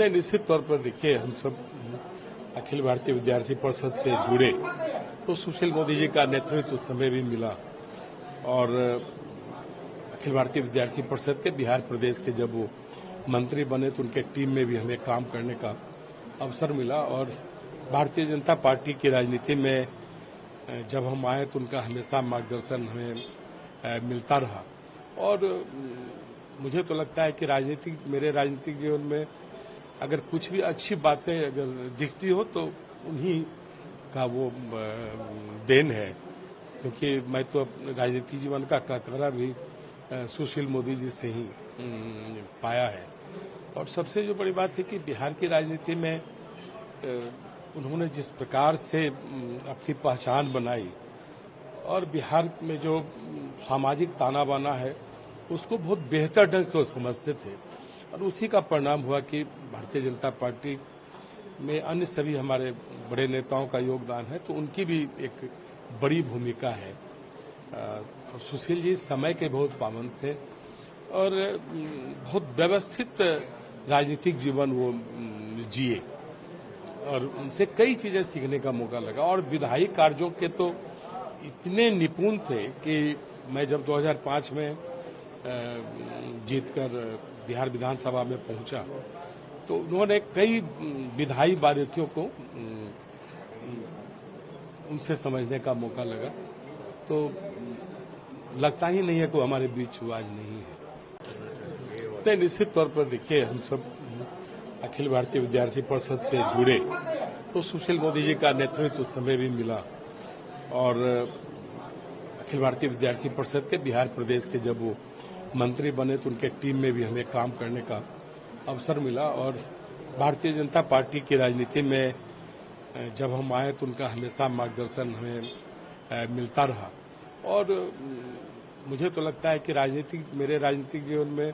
नहीं, निश्चित तौर पर देखिए, हम सब अखिल भारतीय विद्यार्थी परिषद से जुड़े तो सुशील मोदी जी का नेतृत्व उस समय भी मिला और अखिल भारतीय विद्यार्थी परिषद के बिहार प्रदेश के जब वो मंत्री बने तो उनके टीम में भी हमें काम करने का अवसर मिला और भारतीय जनता पार्टी की राजनीति में जब हम आए तो उनका हमेशा मार्गदर्शन हमें मिलता रहा और मुझे तो लगता है कि मेरे राजनीतिक जीवन में अगर कुछ भी अच्छी बातें अगर दिखती हो तो उन्हीं का वो देन है, क्योंकि मैं तो राजनीतिक जीवन का काकरा भी सुशील मोदी जी से ही पाया है। और सबसे जो बड़ी बात है कि बिहार की राजनीति में उन्होंने जिस प्रकार से अपनी पहचान बनाई और बिहार में जो सामाजिक ताना बाना है उसको बहुत बेहतर ढंग से वो समझते थे और उसी का परिणाम हुआ कि भारतीय जनता पार्टी में अन्य सभी हमारे बड़े नेताओं का योगदान है, तो उनकी भी एक बड़ी भूमिका है। सुशील जी समय के बहुत पाबंद थे और बहुत व्यवस्थित राजनीतिक जीवन वो जिए और उनसे कई चीजें सीखने का मौका लगा और विधायी कार्यों के तो इतने निपुण थे कि मैं जब 2005 में जीतकर बिहार विधानसभा में पहुंचा तो उन्होंने कई विधायी बारीकियों को उनसे समझने का मौका लगा, तो लगता ही नहीं है कि हमारे बीच वो आज नहीं है। नहीं, निश्चित तौर पर देखिए, हम सब अखिल भारतीय विद्यार्थी परिषद से जुड़े तो सुशील मोदी जी का नेतृत्व उस समय भी मिला और अखिल भारतीय विद्यार्थी परिषद के बिहार प्रदेश के जब वो मंत्री बने तो उनके टीम में भी हमें काम करने का अवसर मिला और भारतीय जनता पार्टी की राजनीति में जब हम आए तो उनका हमेशा मार्गदर्शन हमें मिलता रहा और मुझे तो लगता है कि मेरे राजनीतिक जीवन में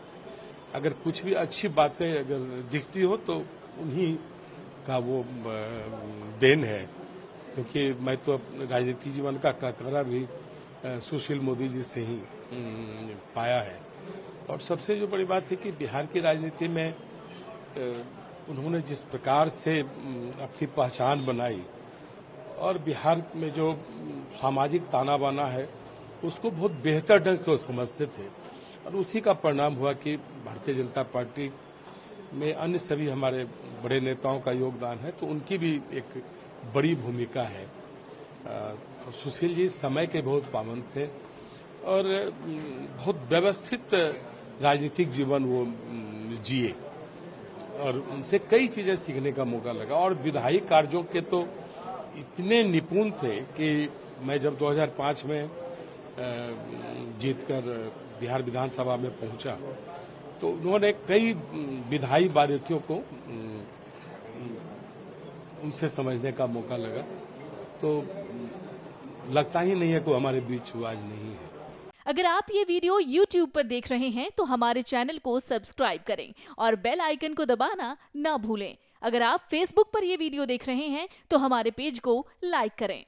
अगर कुछ भी अच्छी बातें अगर दिखती हो तो उन्हीं का वो देन है, क्योंकि मैं तो राजनीतिक जीवन का काकरा भी सुशील मोदी जी से ही पाया है। और सबसे जो बड़ी बात है कि बिहार की राजनीति में उन्होंने जिस प्रकार से अपनी पहचान बनाई और बिहार में जो सामाजिक ताना बाना है उसको बहुत बेहतर ढंग से वो समझते थे और उसी का परिणाम हुआ कि भारतीय जनता पार्टी में अन्य सभी हमारे बड़े नेताओं का योगदान है, तो उनकी भी एक बड़ी भूमिका है। सुशील जी समय के बहुत पाबंद थे और बहुत व्यवस्थित राजनीतिक जीवन वो जिए और उनसे कई चीजें सीखने का मौका लगा और विधायी कार्यों के तो इतने निपुण थे कि मैं जब 2005 में जीतकर बिहार विधानसभा में पहुंचा तो उन्होंने कई विधायी बारीकियों को उनसे समझने का मौका लगा, तो लगता ही नहीं है कि हमारे बीच वो आज नहीं है। अगर आप ये वीडियो YouTube पर देख रहे हैं तो हमारे चैनल को सब्सक्राइब करें और बेल आइकन को दबाना ना भूलें। अगर आप Facebook पर ये वीडियो देख रहे हैं तो हमारे पेज को लाइक करें।